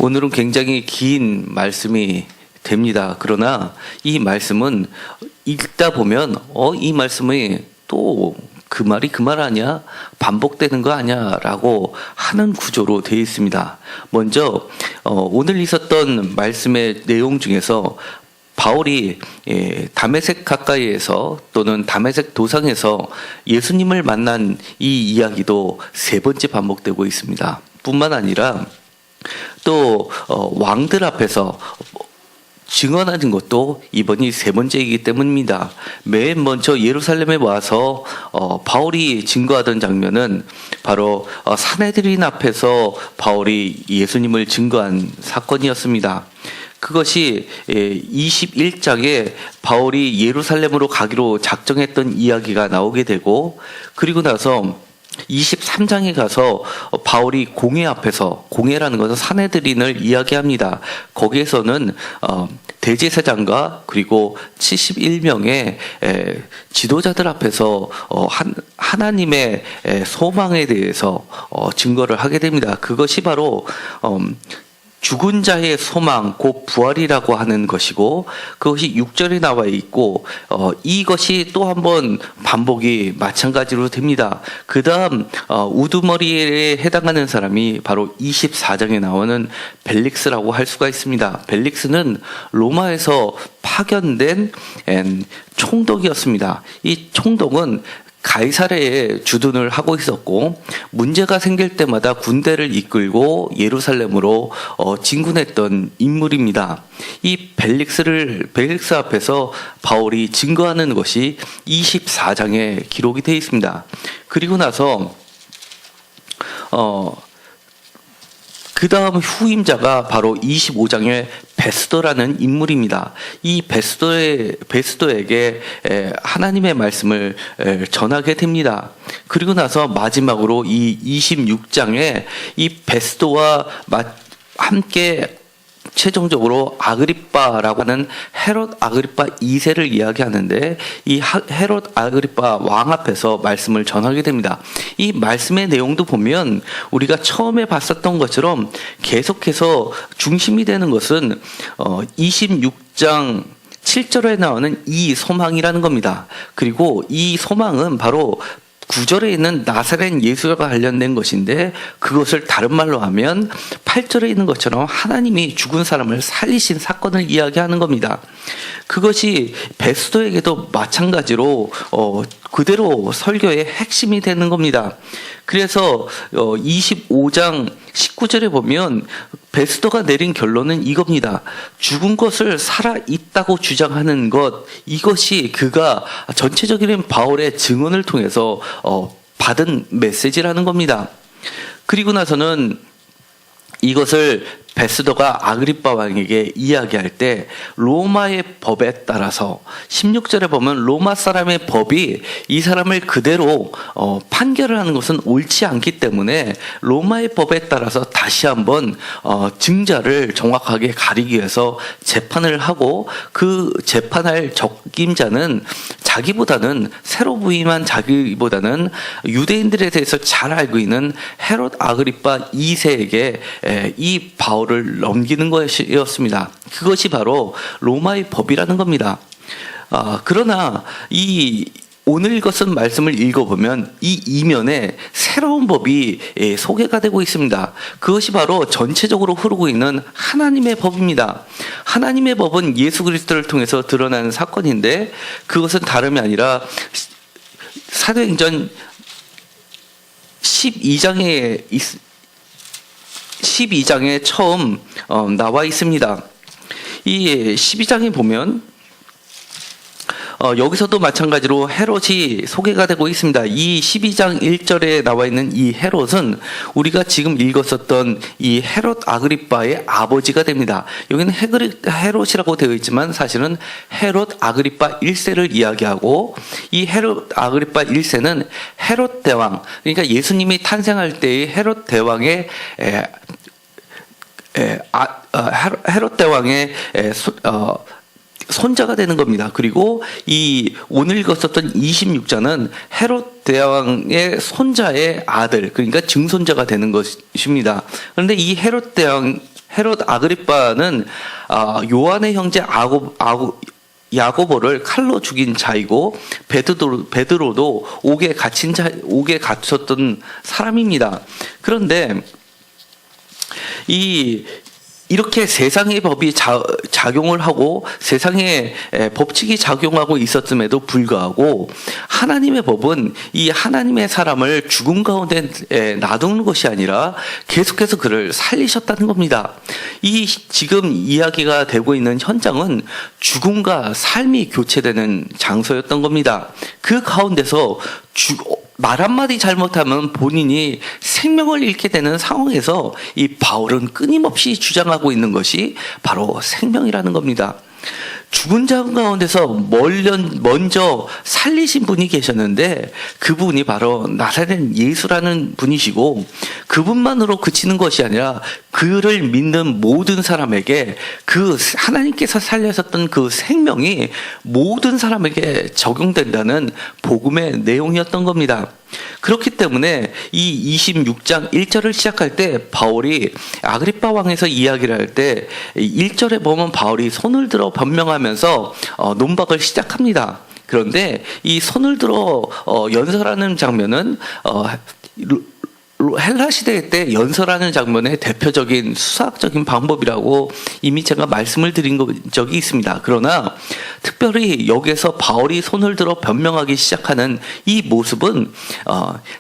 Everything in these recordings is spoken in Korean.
오늘은 굉장히 긴 말씀이 됩니다. 그러나 이 말씀은 읽다 보면 이 말씀이 또 그 말이 그 말 아니야? 반복되는 거 아니야? 라고 하는 구조로 되어 있습니다. 먼저 오늘 있었던 말씀의 내용 중에서 바울이 다메섹 가까이에서 또는 다메섹 도상에서 예수님을 만난 이 이야기도 세 번째 반복되고 있습니다. 뿐만 아니라 또 왕들 앞에서 증언하는 것도 이번이 세 번째이기 때문입니다. 맨 먼저 예루살렘에 와서 바울이 증거하던 장면은 바로 산헤드린 앞에서 바울이 예수님을 증거한 사건이었습니다. 그것이 21장에 바울이 예루살렘으로 가기로 작정했던 이야기가 나오게 되고, 그리고 나서 23장에 가서 바울이 공회 앞에서, 공회라는 것은 산헤드린을 이야기합니다. 거기에서는 대제사장과 그리고 71명의 지도자들 앞에서 하나님의 소망에 대해서 증거를 하게 됩니다. 그것이 바로 죽은 자의 소망, 곧 부활이라고 하는 것이고, 그것이 6절에 나와 있고, 이것이 또 한 번 반복이 마찬가지로 됩니다. 그 다음, 우두머리에 해당하는 사람이 바로 24장에 나오는 벨릭스라고 할 수가 있습니다. 벨릭스는 로마에서 파견된 총독이었습니다. 이 총독은 가이사랴에 주둔을 하고 있었고, 문제가 생길 때마다 군대를 이끌고 예루살렘으로 진군했던 인물입니다. 이 벨릭스 앞에서 바울이 증거하는 것이 24장에 기록이 되어 있습니다. 그리고 나서 그 다음 후임자가 바로 25장의 베스도라는 인물입니다. 이 베스도에게 하나님의 말씀을 전하게 됩니다. 그리고 나서 마지막으로 이 26장에 이 베스도와 함께 최종적으로 아그리빠라고 하는 헤롯 아그리빠 2세를 이야기하는데, 이 헤롯 아그리빠 왕 앞에서 말씀을 전하게 됩니다. 이 말씀의 내용도 보면 우리가 처음에 봤었던 것처럼 계속해서 중심이 되는 것은 26장 7절에 나오는 이 소망이라는 겁니다. 그리고 이 소망은 바로 9절에 있는 나사렛 예수와 관련된 것인데, 그것을 다른 말로 하면 8절에 있는 것처럼 하나님이 죽은 사람을 살리신 사건을 이야기하는 겁니다. 그것이 베스도에게도 마찬가지로 그대로 설교의 핵심이 되는 겁니다. 그래서 25장 19절에 보면 베스도가 내린 결론은 이겁니다. 죽은 것을 살아있다고 주장하는 것, 이것이 그가 전체적인 바울의 증언을 통해서 받은 메시지라는 겁니다. 그리고 나서는 이것을 베스도가 아그리빠 왕에게 이야기할 때 로마의 법에 따라서 16절에 보면 로마 사람의 법이 이 사람을 그대로 판결을 하는 것은 옳지 않기 때문에 로마의 법에 따라서 다시 한번 증자를 정확하게 가리기 위해서 재판을 하고, 그 재판할 적임자는 자기보다는 새로 부임한 자기보다는 유대인들에 대해서 잘 알고 있는 헤롯 아그리빠 2세에게 이 바울을 넘기는 것이었습니다. 그것이 바로 로마의 법이라는 겁니다. 그러나 오늘 이것은 말씀을 읽어보면 이 이면에 새로운 법이 소개가 되고 있습니다. 그것이 바로 전체적으로 흐르고 있는 하나님의 법입니다. 하나님의 법은 예수 그리스도를 통해서 드러나는 사건인데, 그것은 다름이 아니라 사도행전 12장에 처음 나와 있습니다. 이 12장에 보면 여기서도 마찬가지로 헤롯이 소개가 되고 있습니다. 이 12장 1절에 나와 있는 이 헤롯은 우리가 지금 읽었었던 이 헤롯 아그리빠의 아버지가 됩니다. 여기는 헤롯이라고 되어 있지만 사실은 헤롯 아그리빠 1세를 이야기하고, 이 헤롯 아그리빠 1세는 헤롯 대왕, 그러니까 예수님이 탄생할 때의 헤롯 대왕의 헤롯 대왕의 손자가 되는 겁니다. 그리고 이 오늘 읽었었던 26장은 헤롯 헤롯 대왕의 손자의 아들, 그러니까 증손자가 되는 것입니다. 그런데 이 헤롯 대왕, 헤롯 아그리빠는 요한의 형제 야고보를 칼로 죽인 자이고 베드로도 옥에 갇혔던 사람입니다. 그런데 이렇게 세상의 법이 작용을 하고 세상의 법칙이 작용하고 있었음에도 불구하고 하나님의 법은 이 하나님의 사람을 죽음 가운데 놔두는 것이 아니라 계속해서 그를 살리셨다는 겁니다. 이 지금 이야기가 되고 있는 현장은 죽음과 삶이 교체되는 장소였던 겁니다. 그 가운데서 말 한마디 잘못하면 본인이 생명을 잃게 되는 상황에서 이 바울은 끊임없이 주장하고 있는 것이 바로 생명이라는 겁니다. 죽은 자 가운데서 먼저 살리신 분이 계셨는데 그분이 바로 나사렛 예수라는 분이시고 그분만으로 그치는 것이 아니라 그를 믿는 모든 사람에게 그 하나님께서 살려셨던 그 생명이 모든 사람에게 적용된다는 복음의 내용이었던 겁니다. 그렇기 때문에 이 26장 1절을 시작할 때 바울이 아그리빠 왕에서 이야기를 할 때 1절에 보면 바울이 손을 들어 변명하면서 논박을 시작합니다. 그런데 이 손을 들어 연설하는 장면은 헬라 시대 때 연설하는 장면의 대표적인 수학적인 방법이라고 이미 제가 말씀을 드린 적이 있습니다. 그러나 특별히 여기에서 바울이 손을 들어 변명하기 시작하는 이 모습은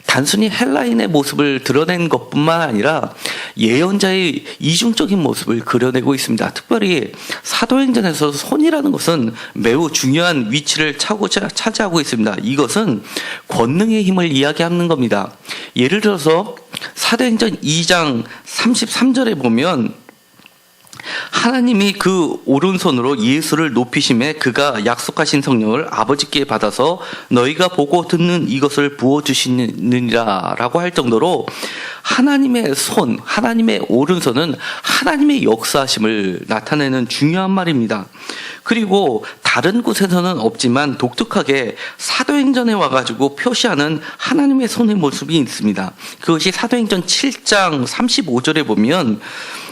단순히 헬라인의 모습을 드러낸 것뿐만 아니라 예언자의 이중적인 모습을 그려내고 있습니다. 특별히 사도행전에서 손이라는 것은 매우 중요한 위치를 차지하고 있습니다. 이것은 권능의 힘을 이야기하는 겁니다. 예를 들어서 사도행전 2장 33절에 보면 하나님이 그 오른손으로 예수를 높이심에 그가 약속하신 성령을 아버지께 받아서 너희가 보고 듣는 이것을 부어주시느니라 라고 할 정도로 하나님의 손, 하나님의 오른손은 하나님의 역사하심을 나타내는 중요한 말입니다. 그리고 다른 곳에서는 없지만 독특하게 사도행전에 와가지고 표시하는 하나님의 손의 모습이 있습니다. 그것이 사도행전 7장 35절에 보면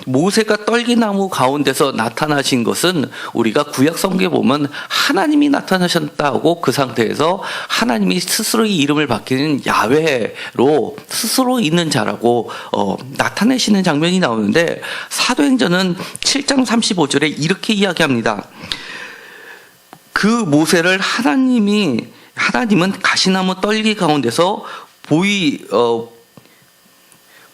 모세가 떨기나무 가운데서 나타나신 것은 우리가 구약 성경에 보면 하나님이 나타나셨다고 그 상태에서 하나님이 스스로의 이름을 바뀌는 야훼로 스스로 있는 자라고 나타내시는 장면이 나오는데 사도행전은 7장 35절에 이렇게 이야기합니다. 그 모세를 하나님은 가시나무 떨기 가운데서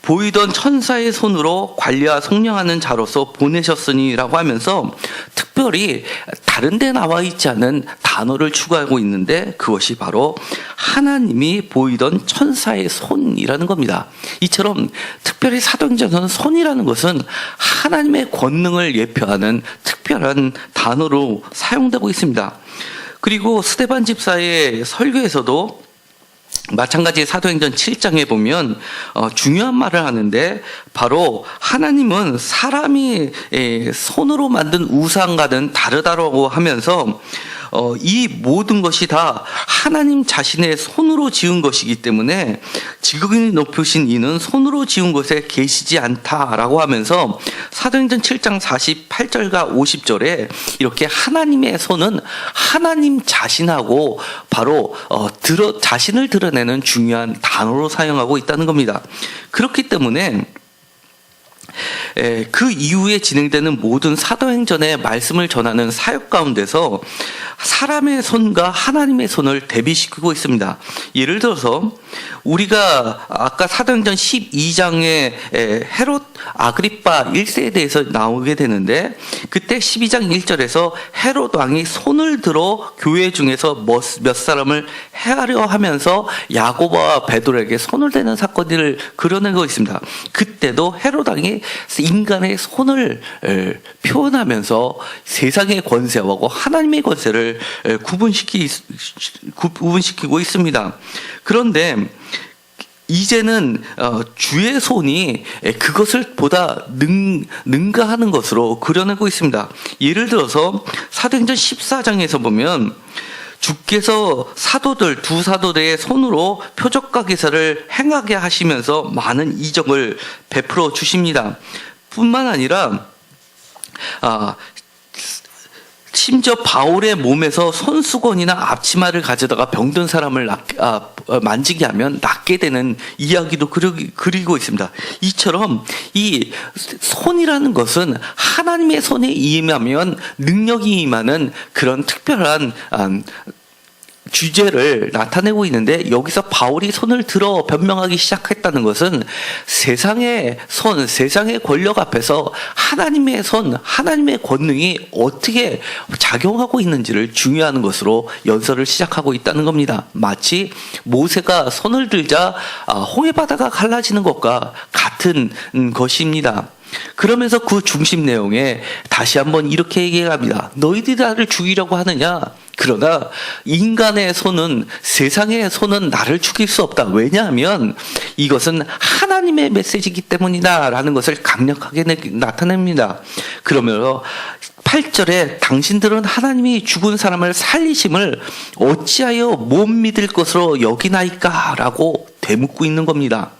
보이던 천사의 손으로 관리와 속량하는 자로서 보내셨으니라고 하면서 특별히 다른 데 나와 있지 않은 단어를 추가하고 있는데 그것이 바로 하나님이 보이던 천사의 손이라는 겁니다. 이처럼 특별히 사도행전에서는 손이라는 것은 하나님의 권능을 예표하는 특별한 단어로 사용되고 있습니다. 그리고 스데반 집사의 설교에서도 마찬가지 사도행전 7장에 보면 중요한 말을 하는데 바로 하나님은 사람이 손으로 만든 우상과는 다르다고 하면서 이 모든 것이 다 하나님 자신의 손으로 지은 것이기 때문에 지극히 높으신 이는 손으로 지은 곳에 계시지 않다라고 하면서 사도행전 7장 48절과 50절에 이렇게 하나님의 손은 하나님 자신하고 바로 자신을 드러내는 중요한 단어로 사용하고 있다는 겁니다. 그렇기 때문에 그 이후에 진행되는 모든 사도행전의 말씀을 전하는 사역 가운데서 사람의 손과 하나님의 손을 대비시키고 있습니다. 예를 들어서 우리가 아까 사도행전 12장에 헤롯 아그리빠 1세에 대해서 나오게 되는데 그때 12장 1절에서 헤롯 왕이 손을 들어 교회 중에서 몇 사람을 해하려 하면서 야고보와 베드로에게 손을 대는 사건들을 그려내고 있습니다. 그때도 헤롯 왕이 인간의 손을 표현하면서 세상의 권세하고 하나님의 권세를 구분시키고 있습니다. 그런데 이제는 주의 손이 그것을 보다 능가하는 것으로 그려내고 있습니다. 예를 들어서 사도행전 14장에서 보면 주께서 사도들 두 사도들의 손으로 표적과 기사를 행하게 하시면서 많은 이적을 베풀어 주십니다. 뿐만 아니라 심지어 바울의 몸에서 손수건이나 앞치마를 가져다가 병든 사람을 만지게 하면 낫게 되는 이야기도 그리고 있습니다. 이처럼 이 손이라는 것은 하나님의 손에 임하면 능력이 임하는 그런 특별한 주제를 나타내고 있는데, 여기서 바울이 손을 들어 변명하기 시작했다는 것은 세상의 손, 세상의 권력 앞에서 하나님의 손, 하나님의 권능이 어떻게 작용하고 있는지를 중요하는 것으로 연설을 시작하고 있다는 겁니다. 마치 모세가 손을 들자 홍해바다가 갈라지는 것과 같은 것입니다. 그러면서 그 중심 내용에 다시 한번 이렇게 얘기합니다. 너희들이 나를 죽이려고 하느냐? 그러나 인간의 손은, 세상의 손은 나를 죽일 수 없다. 왜냐하면 이것은 하나님의 메시지이기 때문이다 라는 것을 강력하게 나타냅니다. 그러면서 8절에 당신들은 하나님이 죽은 사람을 살리심을 어찌하여 못 믿을 것으로 여기나이까? 라고 되묻고 있는 겁니다.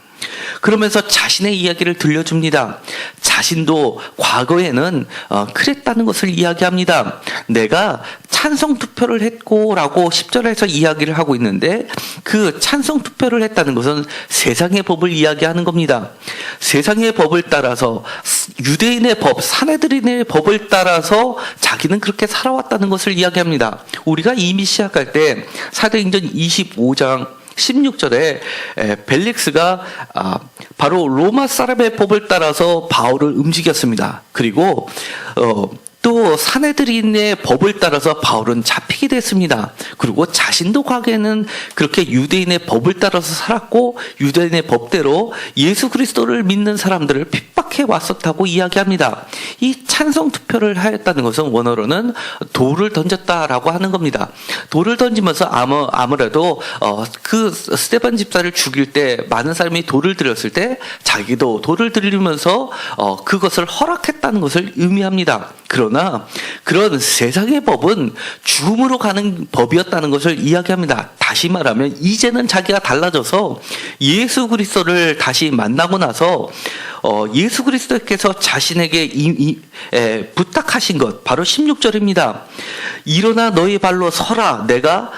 그러면서 자신의 이야기를 들려줍니다. 자신도 과거에는 그랬다는 것을 이야기합니다. 내가 찬성 투표를 했고 라고 10절에서 이야기를 하고 있는데, 그 찬성 투표를 했다는 것은 세상의 법을 이야기하는 겁니다. 세상의 법을 따라서, 유대인의 법, 사내들인의 법을 따라서 자기는 그렇게 살아왔다는 것을 이야기합니다. 우리가 이미 시작할 때 사도행전 25장 16절에 벨릭스가 바로 로마 사람의 법을 따라서 바울을 움직였습니다. 그리고 또 사내들인의 법을 따라서 바울은 잡히게 됐습니다. 그리고 자신도 과거에는 그렇게 유대인의 법을 따라서 살았고 유대인의 법대로 예수 그리스도를 믿는 사람들을 핍박해 왔었다고 이야기합니다. 이 찬성 투표를 하였다는 것은 원어로는 돌을 던졌다라고 하는 겁니다. 돌을 던지면서 아무래도 그 스데반 집사를 죽일 때 많은 사람이 돌을 들였을 때 자기도 돌을 들이면서 그것을 허락했다는 것을 의미합니다. 그러나 그런 세상의 법은 죽음으로 가는 법이었다는 것을 이야기합니다. 다시 말하면 이제는 자기가 달라져서 예수 그리스도를 다시 만나고 나서 예수 그리스도께서 자신에게 부탁하신 것, 바로 16절입니다. 일어나 너희 발로 서라.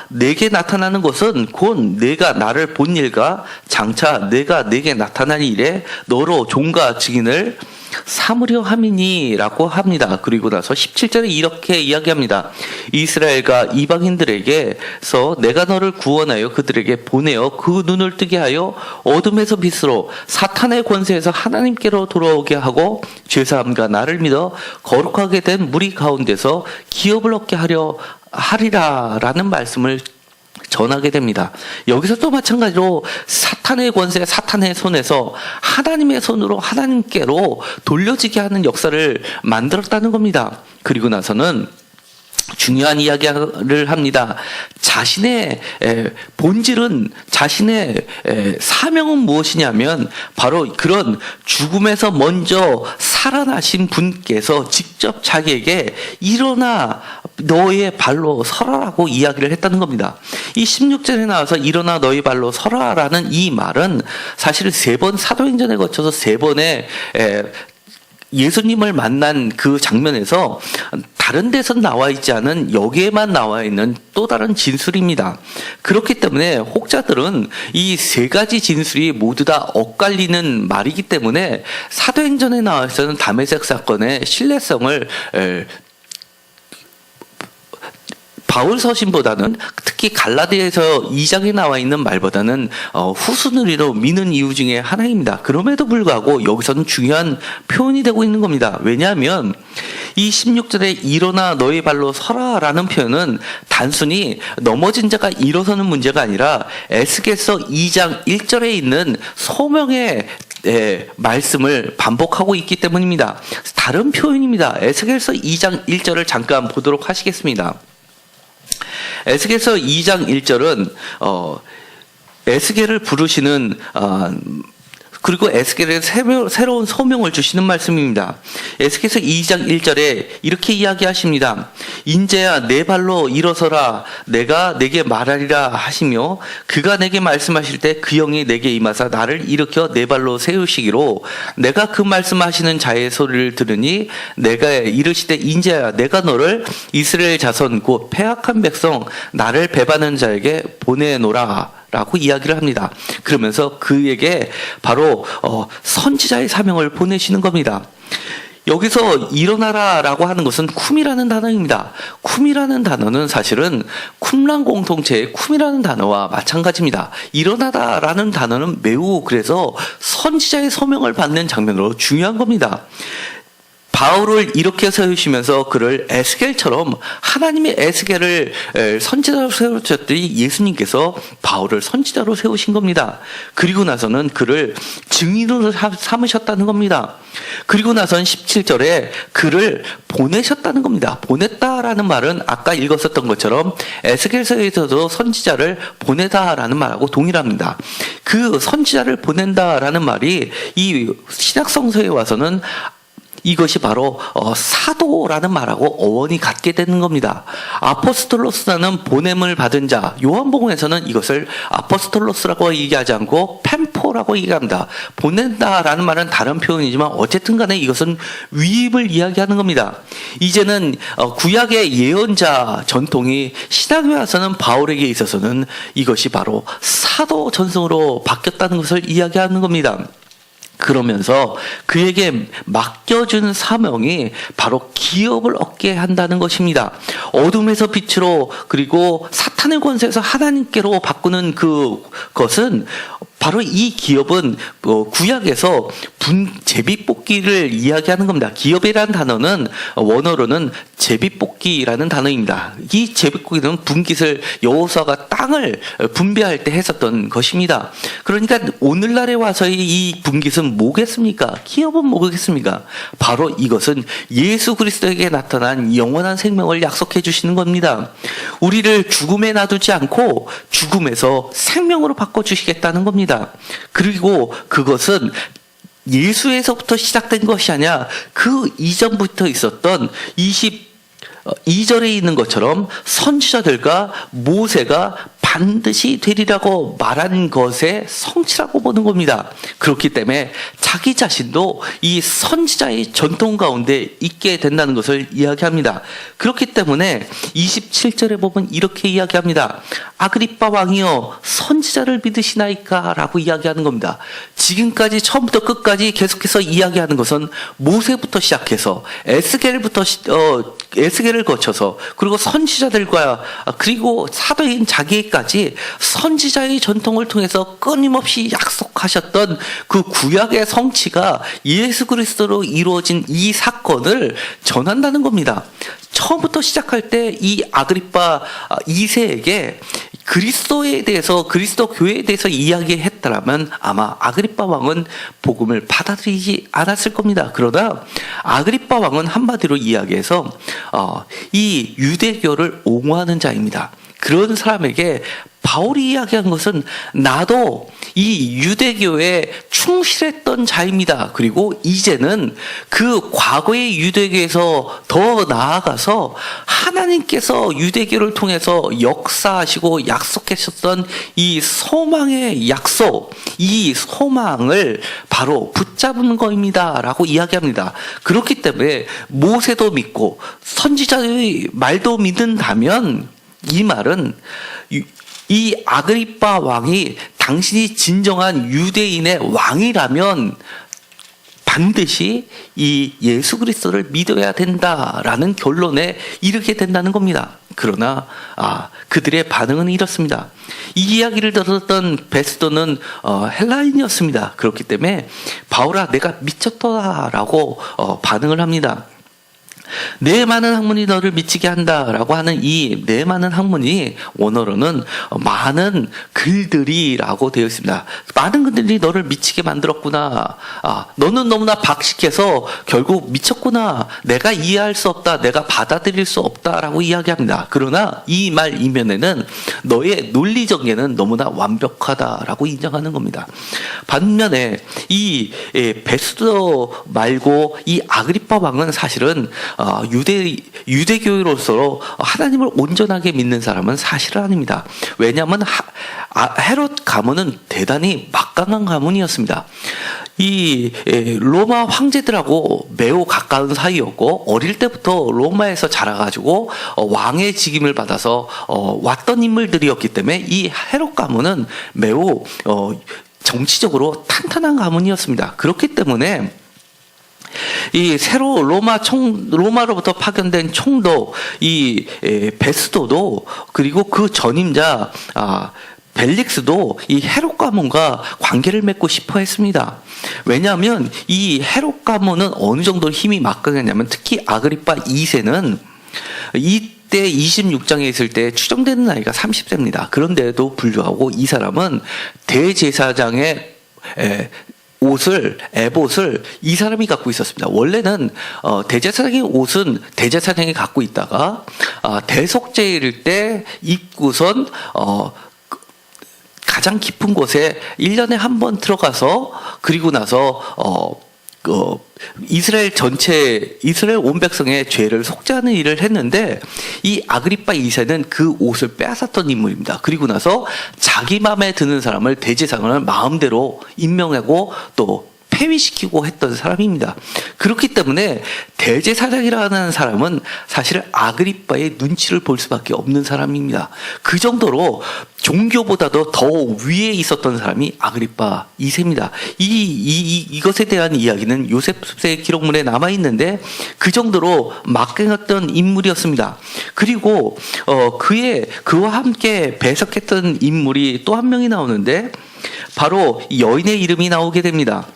내게 나타나는 것은 곧 내가 나를 본 일과 장차 내가 내게 나타난 일에 너로 종과 증인을 삼으려 함이니라고 합니다. 그리고 나서 17절에 이렇게 이야기합니다. 이스라엘과 이방인들에게서 내가 너를 구원하여 그들에게 보내어 그 눈을 뜨게 하여 어둠에서 빛으로 사탄의 권세에서 하나님께로 돌아오게 하고 죄사함과 나를 믿어 거룩하게 된 무리 가운데서 기업을 얻게 하리라라는 말씀을 전하게 됩니다. 여기서 또 마찬가지로 사탄의 권세, 사탄의 손에서 하나님의 손으로 하나님께로 돌려지게 하는 역사를 만들었다는 겁니다. 그리고 나서는 중요한 이야기를 합니다. 자신의 본질은, 자신의 사명은 무엇이냐면 바로 그런 죽음에서 먼저 살아나신 분께서 직접 자기에게 일어나 너의 발로 서라라고 이야기를 했다는 겁니다. 이 16절에 나와서 일어나 너의 발로 서라라는 이 말은 사실 3번 사도행전에 거쳐서 3번의 예수님을 만난 그 장면에서 다른 데서 나와 있지 않은 여기에만 나와 있는 또 다른 진술입니다. 그렇기 때문에 혹자들은 이 3가지 진술이 모두 다 엇갈리는 말이기 때문에 사도행전에 나와 있는 다메섹 사건의 신뢰성을 바울 서신보다는, 특히 갈라디아에서 2장에 나와 있는 말보다는 후순위로 미는 이유 중에 하나입니다. 그럼에도 불구하고 여기서는 중요한 표현이 되고 있는 겁니다. 왜냐하면 이 16절에 일어나 너의 발로 서라라는 표현은 단순히 넘어진 자가 일어서는 문제가 아니라 에스겔서 2장 1절에 있는 소명의 말씀을 반복하고 있기 때문입니다. 다른 표현입니다. 에스겔서 2장 1절을 잠깐 보도록 하시겠습니다. 에스겔서 2장 1절은 에스겔을 부르시는 그리고 에스겔에 새로운 소명을 주시는 말씀입니다. 에스겔서 2장 1절에 이렇게 이야기하십니다. 인제야 내 발로 일어서라 내가 내게 말하리라 하시며 그가 내게 말씀하실 때 그 영이 내게 임하사 나를 일으켜 내 발로 세우시기로 내가 그 말씀하시는 자의 소리를 들으니 내가 이르시되 인제야 내가 너를 이스라엘 자손 곧 패악한 백성 나를 배반하는 자에게 보내노라 라고 이야기를 합니다. 그러면서 그에게 바로 선지자의 사명을 보내시는 겁니다. 여기서 일어나라 라고 하는 것은 쿰이라는 단어입니다. 쿰이라는 단어는 사실은 쿰란 공동체의 쿰이라는 단어와 마찬가지입니다. 일어나다 라는 단어는 매우 그래서 선지자의 서명을 받는 장면으로 중요한 겁니다. 바울을 이렇게 세우시면서 그를 에스겔처럼 하나님의 에스겔을 선지자로 세우셨더니 예수님께서 바울을 선지자로 세우신 겁니다. 그리고 나서는 그를 증인으로 삼으셨다는 겁니다. 그리고 나서는 17절에 그를 보내셨다는 겁니다. 보냈다라는 말은 아까 읽었었던 것처럼 에스겔서에서도 선지자를 보내다라는 말하고 동일합니다. 그 선지자를 보낸다라는 말이 이 신약성서에 와서는 이것이 바로 사도라는 말하고 어원이 같게 되는 겁니다. 아포스톨로스라는 보냄을 받은 자, 요한복음에서는 이것을 아포스톨로스라고 얘기하지 않고 펜포라고 얘기합니다. 보낸다라는 말은 다른 표현이지만 어쨌든 간에 이것은 위임을 이야기하는 겁니다. 이제는 구약의 예언자 전통이 신약에 와서는 바울에게 있어서는 이것이 바로 사도 전승으로 바뀌었다는 것을 이야기하는 겁니다. 그러면서 그에게 맡겨준 사명이 바로 기업을 얻게 한다는 것입니다. 어둠에서 빛으로 그리고 사탄의 권세에서 하나님께로 바꾸는 그것은 바로 이 기업은 구약에서 제비뽑기를 이야기하는 겁니다. 기업이라는 단어는 원어로는 제비뽑기라는 단어입니다. 이 제비뽑기는 분깃을 여호수아가 땅을 분배할 때 했었던 것입니다. 그러니까 오늘날에 와서의 이 분깃은 뭐겠습니까? 기업은 뭐겠습니까? 바로 이것은 예수 그리스도에게 나타난 영원한 생명을 약속해 주시는 겁니다. 우리를 죽음에 놔두지 않고 죽음에서 생명으로 바꿔주시겠다는 겁니다. 그리고 그것은 예수에서부터 시작된 것이 아니라 그 이전부터 있었던 22절에 있는 것처럼 선지자들과 모세가 반드시 되리라고 말한 것의 성취라고 보는 겁니다. 그렇기 때문에 자기 자신도 이 선지자의 전통 가운데 있게 된다는 것을 이야기합니다. 그렇기 때문에 27절에 보면 이렇게 이야기합니다. 아그리빠 왕이여 선지자를 믿으시나이까? 라고 이야기하는 겁니다. 지금까지 처음부터 끝까지 계속해서 이야기하는 것은 모세부터 시작해서 에스겔을 거쳐서 그리고 선지자들과 그리고 사도인 자기까지 선지자의 전통을 통해서 끊임없이 약속하셨던 그 구약의 성취가 예수 그리스도로 이루어진 이 사건을 전한다는 겁니다. 처음부터 시작할 때 이 아그리빠 2세에게 그리스도에 대해서 그리스도 교회에 대해서 이야기했다라면 아마 아그리빠 왕은 복음을 받아들이지 않았을 겁니다. 그러나 아그리빠 왕은 한마디로 이야기해서 이 유대교를 옹호하는 자입니다. 그런 사람에게 바울이 이야기한 것은 나도 이 유대교에 충실했던 자입니다. 그리고 이제는 그 과거의 유대교에서 더 나아가서 하나님께서 유대교를 통해서 역사하시고 약속하셨던 이 소망의 약속, 이 소망을 바로 붙잡은 것입니다. 라고 이야기합니다. 그렇기 때문에 모세도 믿고 선지자의 말도 믿는다면 이 말은 이 아그리빠 왕이 당신이 진정한 유대인의 왕이라면 반드시 이 예수 그리스도를 믿어야 된다라는 결론에 이르게 된다는 겁니다. 그러나 그들의 반응은 이렇습니다. 이 이야기를 들었던 베스도는 헬라인이었습니다. 그렇기 때문에 바울아 내가 미쳤다라고 반응을 합니다. 내 많은 학문이 너를 미치게 한다라고 하는 이 내 많은 학문이 원어로는 많은 글들이라고 되어 있습니다. 많은 글들이 너를 미치게 만들었구나. 너는 너무나 박식해서 결국 미쳤구나. 내가 이해할 수 없다. 내가 받아들일 수 없다라고 이야기합니다. 그러나 이 말 이면에는 너의 논리 전개는 너무나 완벽하다라고 인정하는 겁니다. 반면에 이 베스도 말고 이 아그리파 왕은 사실은 유대교로서 하나님을 온전하게 믿는 사람은 사실은 아닙니다. 왜냐하면 헤롯 가문은 대단히 막강한 가문이었습니다. 이 로마 황제들하고 매우 가까운 사이였고 어릴 때부터 로마에서 자라가지고 왕의 직임을 받아서 왔던 인물들이었기 때문에 이 헤롯 가문은 매우 정치적으로 탄탄한 가문이었습니다. 그렇기 때문에 이 새로 로마로부터 파견된 총독 이 베스도도 그리고 그 전임자 벨릭스도 이 헤롯 가문과 관계를 맺고 싶어 했습니다. 왜냐하면 이 헤롯 가문은 어느 정도 힘이 막강했냐면 특히 아그리파 2세는 이때 26장에 있을 때 추정되는 나이가 30세입니다. 그런데도 불구하고 이 사람은 대제사장의 에봇을 이 사람이 갖고 있었습니다. 원래는 대제사장의 옷은 대제사장이 갖고 있다가 대속제일 때 입고선 가장 깊은 곳에 1년에 한 번 들어가서 그리고 나서 이스라엘 온 백성의 죄를 속죄하는 일을 했는데 이 아그리파 2세는 그 옷을 빼앗았던 인물입니다. 그리고 나서 자기 마음에 드는 사람을 대제사장을 마음대로 임명하고 또 폐위시키고 했던 사람입니다. 그렇기 때문에 대제사장이라는 사람은 사실 아그리파의 눈치를 볼 수밖에 없는 사람입니다. 그 정도로 종교보다도 더 위에 있었던 사람이 아그리파 2세입니다. 이것에 대한 이야기는 요셉수의 기록문에 남아 있는데 그 정도로 막강했던 인물이었습니다. 그리고 그와 함께 배석했던 인물이 또 한 명이 나오는데 바로 여인의 이름이 나오게 됩니다.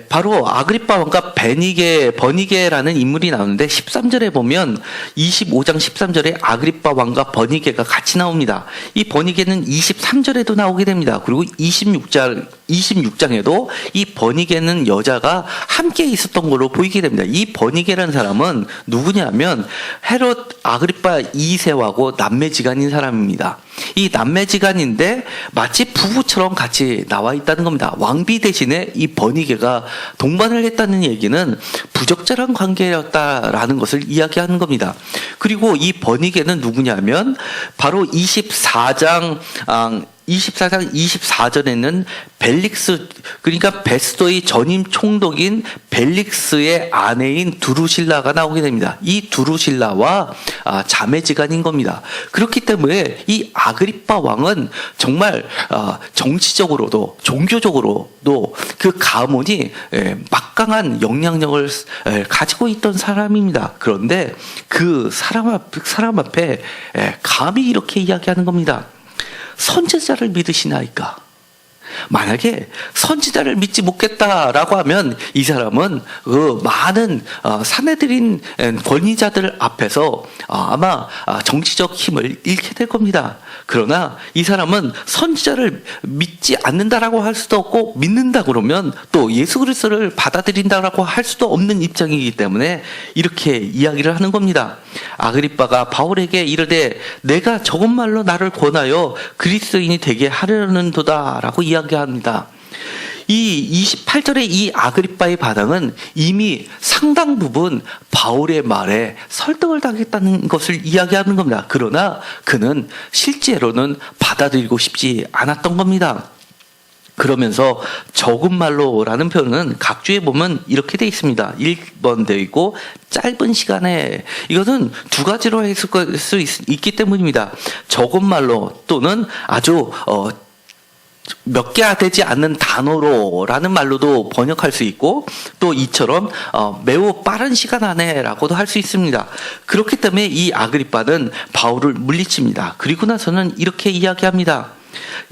바로 아그리파 왕과 버니게라는 인물이 나오는데 13절에 보면 25장 13절에 아그리파 왕과 버니게가 같이 나옵니다. 이 버니게는 23절에도 나오게 됩니다. 그리고 26장에도 이 버니게는 여자가 함께 있었던 걸로 보이게 됩니다. 이 버니게라는 사람은 누구냐면 헤롯 아그리파 2세하고 남매지간인 사람입니다. 이 남매지간인데 마치 부부처럼 같이 나와 있다는 겁니다. 왕비 대신에 이 버니게가 동반을 했다는 얘기는 부적절한 관계였다라는 것을 이야기하는 겁니다. 그리고 이 버니게는 누구냐면 바로 24장 24절에는 벨릭스, 그러니까 베스도의 전임 총독인 벨릭스의 아내인 두루실라가 나오게 됩니다. 이 두루실라와 자매지간인 겁니다. 그렇기 때문에 이 아그리파 왕은 정말 정치적으로도 종교적으로도 그 가문이 막강한 영향력을 가지고 있던 사람입니다. 그런데 그 사람 앞에 감히 이렇게 이야기하는 겁니다. 선지자를 믿으시나이까? 만약에 선지자를 믿지 못겠다라고 하면 이 사람은 많은 사내들인 권위자들 앞에서 아마 정치적 힘을 잃게 될 겁니다. 그러나 이 사람은 선지자를 믿지 않는다라고 할 수도 없고 믿는다 그러면 또 예수 그리스도를 받아들인다라고 할 수도 없는 입장이기 때문에 이렇게 이야기를 하는 겁니다. 아그리빠가 바울에게 이르되 내가 저것말로 나를 권하여 그리스도인이 되게 하려는도다라고 이야기합니다. 이 28절의 이 아그리빠의 반응은 이미 상당 부분 바울의 말에 설득을 당했다는 것을 이야기하는 겁니다. 그러나 그는 실제로는 받아들이고 싶지 않았던 겁니다. 그러면서 적은 말로라는 표현은 각주에 보면 이렇게 되어 있습니다. 1번 되어 있고 짧은 시간에, 이것은 두 가지로 해석할 수 있기 때문입니다. 적은 말로 또는 아주 몇 개 되지 않는 단어로라는 말로도 번역할 수 있고 또 이처럼 매우 빠른 시간 안에라고도 할 수 있습니다. 그렇기 때문에 이 아그리빠는 바울을 물리칩니다. 그리고 나서는 이렇게 이야기합니다.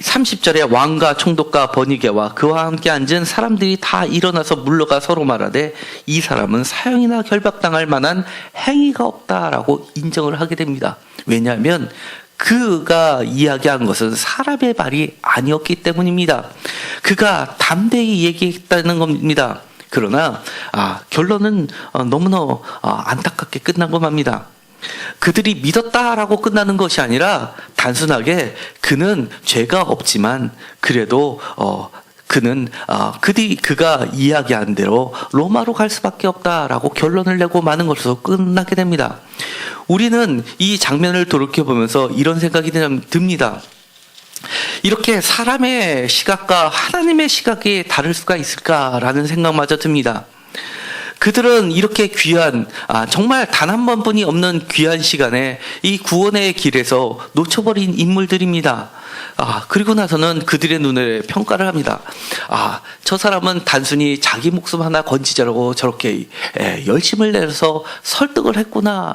30절에 왕과 총독과 버니게와 그와 함께 앉은 사람들이 다 일어나서 물러가 서로 말하되 이 사람은 사형이나 결박당할 만한 행위가 없다라고 인정을 하게 됩니다. 왜냐하면 그가 이야기한 것은 사람의 말이 아니었기 때문입니다. 그가 담대히 얘기했다는 겁니다. 그러나 결론은 너무나 안타깝게 끝난 겁니다. 그들이 믿었다라고 끝나는 것이 아니라 단순하게 그는 죄가 없지만 그래도 그가 이야기한 대로 로마로 갈 수밖에 없다라고 결론을 내고 마는 것으로 끝나게 됩니다. 우리는 이 장면을 돌이켜보면서 이런 생각이 듭니다. 이렇게 사람의 시각과 하나님의 시각이 다를 수가 있을까라는 생각마저 듭니다. 그들은 이렇게 귀한, 정말 단 한 번뿐이 없는 귀한 시간에 이 구원의 길에서 놓쳐버린 인물들입니다. 그리고 나서는 그들의 눈에 평가를 합니다. 저 사람은 단순히 자기 목숨 하나 건지자라고 저렇게 열심을 내서 설득을 했구나,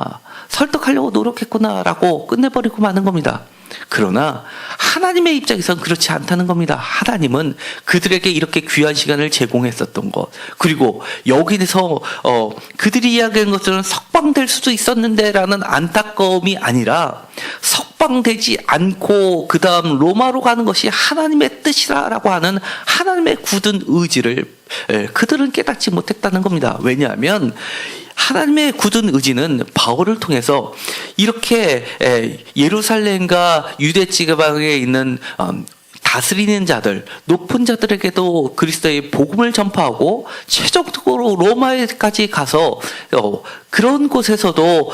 설득하려고 노력했구나라고 끝내버리고 마는 겁니다. 그러나 하나님의 입장에서는 그렇지 않다는 겁니다. 하나님은 그들에게 이렇게 귀한 시간을 제공했었던 것, 그리고 여기서 그들이 이야기한 것들은 석방될 수도 있었는데 라는 안타까움이 아니라 석방되지 않고 그 다음 로마로 가는 것이 하나님의 뜻이라고 하는 하나님의 굳은 의지를 그들은 깨닫지 못했다는 겁니다. 왜냐하면 하나님의 굳은 의지는 바울을 통해서 이렇게 예루살렘과 유대 지방에 있는 다스리는 자들, 높은 자들에게도 그리스도의 복음을 전파하고 최종적으로 로마에까지 가서 그런 곳에서도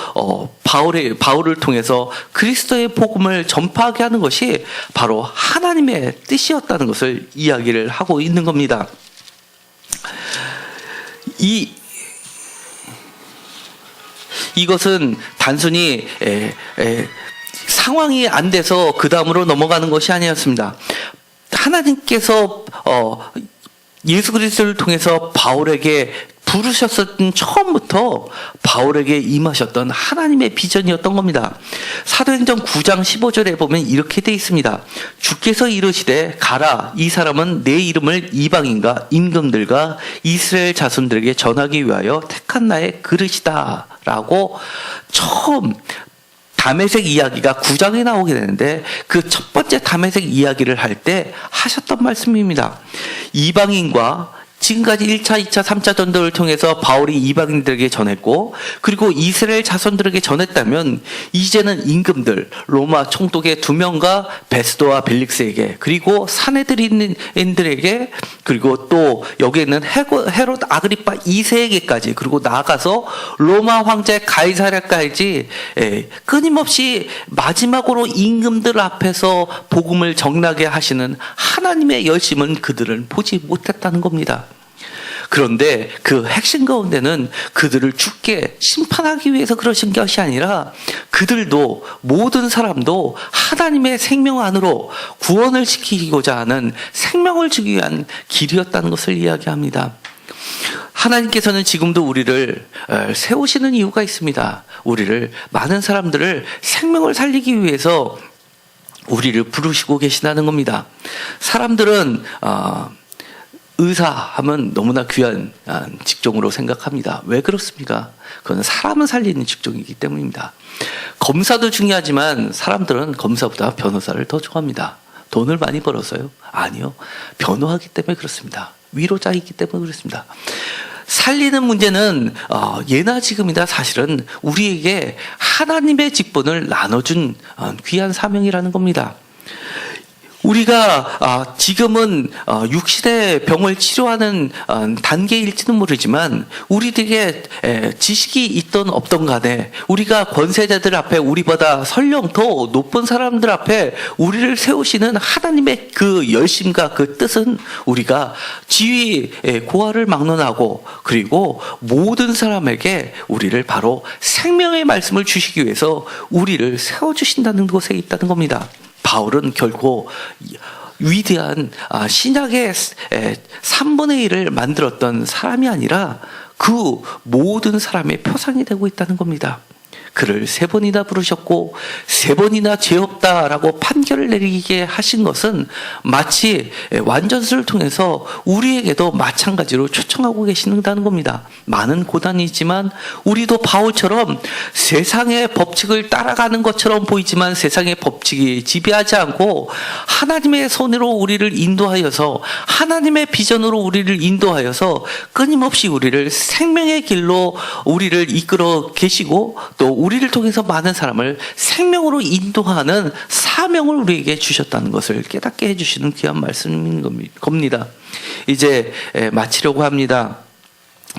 바울을 통해서 그리스도의 복음을 전파하게 하는 것이 바로 하나님의 뜻이었다는 것을 이야기를 하고 있는 겁니다. 이것은 단순히 상황이 안 돼서 그 다음으로 넘어가는 것이 아니었습니다. 하나님께서 예수 그리스도를 통해서 바울에게 부르셨던 처음부터 바울에게 임하셨던 하나님의 비전이었던 겁니다. 사도행전 9장 15절에 보면 이렇게 되어 있습니다. 주께서 이르시되 가라, 이 사람은 내 이름을 이방인과 임금들과 이스라엘 자손들에게 전하기 위하여 택한 나의 그릇이다 라고 처음 다메섹 이야기가 9장에 나오게 되는데 그 첫 번째 다메섹 이야기를 할 때 하셨던 말씀입니다. 이방인과 지금까지 1차, 2차, 3차 전도를 통해서 바울이 이방인들에게 전했고, 그리고 이스라엘 자손들에게 전했다면 이제는 임금들, 로마 총독의 2명과 베스도와 벨릭스에게, 그리고 사내들인들에게, 그리고 또 여기에 있는 헤롯 아그리파 2세에게까지, 그리고 나아가서 로마 황제 가이사랴까지 끊임없이 마지막으로 임금들 앞에서 복음을 전하게 하시는 하나님의 열심은 그들은 보지 못했다는 겁니다. 그런데 그 핵심 가운데는 그들을 죽게 심판하기 위해서 그러신 것이 아니라 그들도, 모든 사람도 하나님의 생명 안으로 구원을 시키고자 하는, 생명을 주기 위한 길이었다는 것을 이야기합니다. 하나님께서는 지금도 우리를 세우시는 이유가 있습니다. 우리를, 많은 사람들을 생명을 살리기 위해서 우리를 부르시고 계시다는 겁니다. 사람들은 의사 하면 너무나 귀한 직종으로 생각합니다. 왜 그렇습니까? 그건 사람을 살리는 직종이기 때문입니다. 검사도 중요하지만 사람들은 검사보다 변호사를 더 좋아합니다. 돈을 많이 벌어서요? 아니요. 변호하기 때문에 그렇습니다. 위로자이기 때문에 그렇습니다. 살리는 문제는 예나 지금이나 사실은 우리에게 하나님의 직분을 나눠준 귀한 사명이라는 겁니다. 우리가 지금은 육신의 병을 치료하는 단계일지는 모르지만 우리들에게 지식이 있던 없던 간에 우리가 권세자들 앞에, 우리보다 설령 더 높은 사람들 앞에 우리를 세우시는 하나님의 그 열심과 그 뜻은 우리가 지위 고하를 막론하고, 그리고 모든 사람에게 우리를 바로 생명의 말씀을 주시기 위해서 우리를 세워주신다는 것에 있다는 겁니다. 바울은 결코 위대한 신약의 3분의 1을 만들었던 사람이 아니라 그 모든 사람의 표상이 되고 있다는 겁니다. 그를 3번이나 부르셨고 3번이나 죄 없다라고 판결을 내리게 하신 것은 마치 완전수를 통해서 우리에게도 마찬가지로 초청하고 계신다는 겁니다. 많은 고난이지만 우리도 바울처럼 세상의 법칙을 따라가는 것처럼 보이지만 세상의 법칙이 지배하지 않고 하나님의 손으로 우리를 인도하여서 하나님의 비전으로 우리를 인도하여서 끊임없이 우리를 생명의 길로 우리를 이끌어 계시고 또 우리를 통해서 많은 사람을 생명으로 인도하는 사명을 우리에게 주셨다는 것을 깨닫게 해주시는 귀한 말씀인 겁니다. 이제 마치려고 합니다.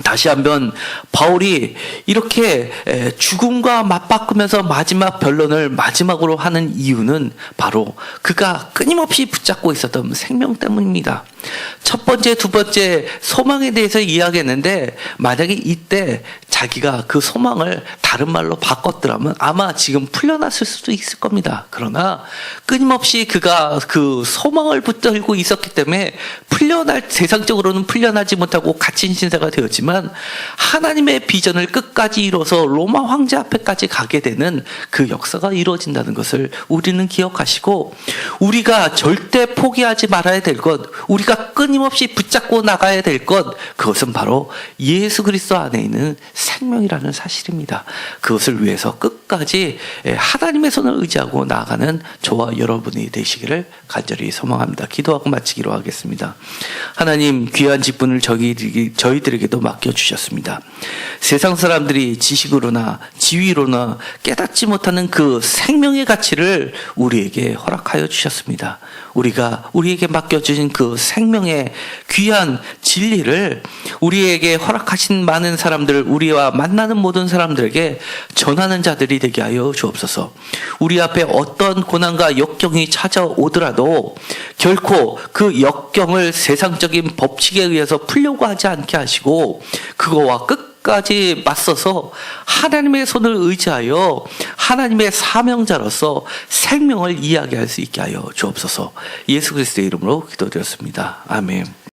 다시 한번 바울이 이렇게 죽음과 맞바꾸면서 마지막 변론을 마지막으로 하는 이유는 바로 그가 끊임없이 붙잡고 있었던 생명 때문입니다. 첫 번째, 두 번째 소망에 대해서 이야기했는데 만약에 이때 자기가 그 소망을 다른 말로 바꿨더라면 아마 지금 풀려났을 수도 있을 겁니다. 그러나 끊임없이 그가 그 소망을 붙들고 있었기 때문에 세상적으로는 풀려나지 못하고 갇힌 신세가 되었지만 하나님의 비전을 끝까지 이뤄서 로마 황제 앞에까지 가게 되는 그 역사가 이루어진다는 것을 우리는 기억하시고 우리가 절대 포기하지 말아야 될 것, 우리가 끊임없이 붙잡고 나가야 될 것, 그것은 바로 예수 그리스도 안에 있는 생명이라는 사실입니다. 그것을 위해서 끝까지 하나님의 손을 의지하고 나아가는 저와 여러분이 되시기를 간절히 소망합니다. 기도하고 마치기로 하겠습니다. 하나님, 귀한 직분을 저희들에게도 맡겨주셨습니다. 세상 사람들이 지식으로나 지위로나 깨닫지 못하는 그 생명의 가치를 우리에게 허락하여 주셨습니다. 우리가 우리에게 맡겨주신 그 생명의 귀한 진리를 우리에게 허락하신 많은 사람들, 우리와 만나는 모든 사람들에게 전하는 자들이 되게 하여 주옵소서. 우리 앞에 어떤 고난과 역경이 찾아오더라도 결코 그 역경을 세상적인 법칙에 의해서 풀려고 하지 않게 하시고 그거와 끝까지 맞서서 하나님의 손을 의지하여 하나님의 사명자로서 생명을 이야기할 수 있게 하여 주옵소서. 예수 그리스도의 이름으로 기도드렸습니다. 아멘.